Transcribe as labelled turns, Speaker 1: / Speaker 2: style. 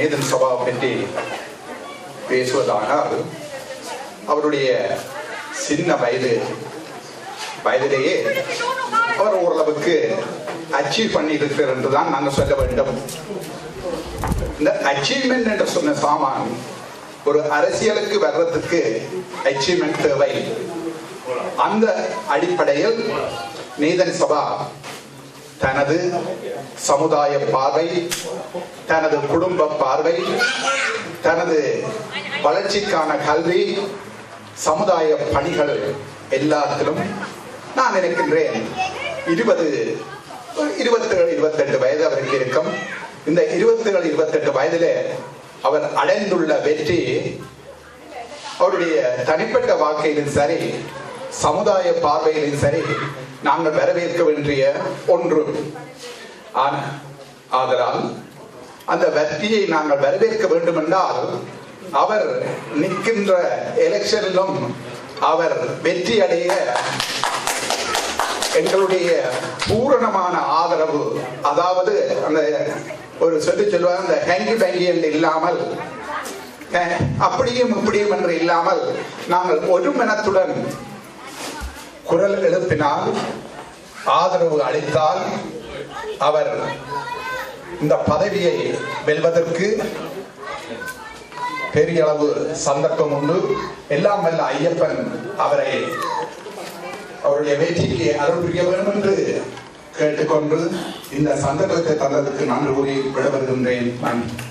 Speaker 1: Nathan சபா பற்றி பேசுவதானால் அவருடைய சின்ன வயதிலேயே அவர் ஓரளவுக்கு அச்சீவ் பண்ணி இருக்கிறார் என்றுதான் நாங்கள் சொல்ல வேண்டும். இந்த அச்சீவ்மெண்ட் என்று சொன்ன சாமான் ஒரு அரசியலுக்கு வர்றதுக்கு அச்சீவ்மெண்ட் தேவை. அந்த அடிப்படையில் நேதன் சபா தனது சமுதாய பார்வை, தனது குடும்ப பார்வை, தனது வளர்ச்சிக்கான கல்வி, சமுதாய பணிகள் எல்லாத்திலும் நான் நினைக்கின்றேன் 27-28 வயது அவருக்கு இருக்கும். இந்த 27-28 வயதிலே அவர் அடைந்துள்ள வெற்றி அவருடைய தனிப்பட்ட வாழ்க்கையிலும் சரி, சமுதாய பார்வையிலும் சரி, நாங்கள் வரவேற்க வேண்டிய ஒன்று. ஆதலால் அந்த வெற்றியை நாங்கள் வரவேற்க வேண்டும் என்றால் அவர் நிற்கின்ற எலெக்ஷனிலும் அவர் வெற்றி அடைய எங்களுடைய பூரணமான ஆதரவு, அதாவது அந்த ஒரு சொல்லுவாங்க, அந்த ஹேங்கி பேங்கி என்று இல்லாமல், அப்படியும் இப்படியும் என்று இல்லாமல் நாங்கள் ஒரு மனத்துடன் குரல் எழுப்பினால், ஆதரவு அளித்தால் அவர் இந்த பதவியை வெல்வதற்கு பெரிய அளவு சந்தர்ப்பம் உண்டு. எல்லாம் வல்ல ஐயப்பன் அவருடைய வெற்றிக்கு அருள் புரிய வேண்டும் என்று கேட்டுக்கொண்டு இந்த சந்தர்ப்பத்தை தந்ததுக்கு நன்றி கூறி விடைபெறுகின்றேன். நன்றி.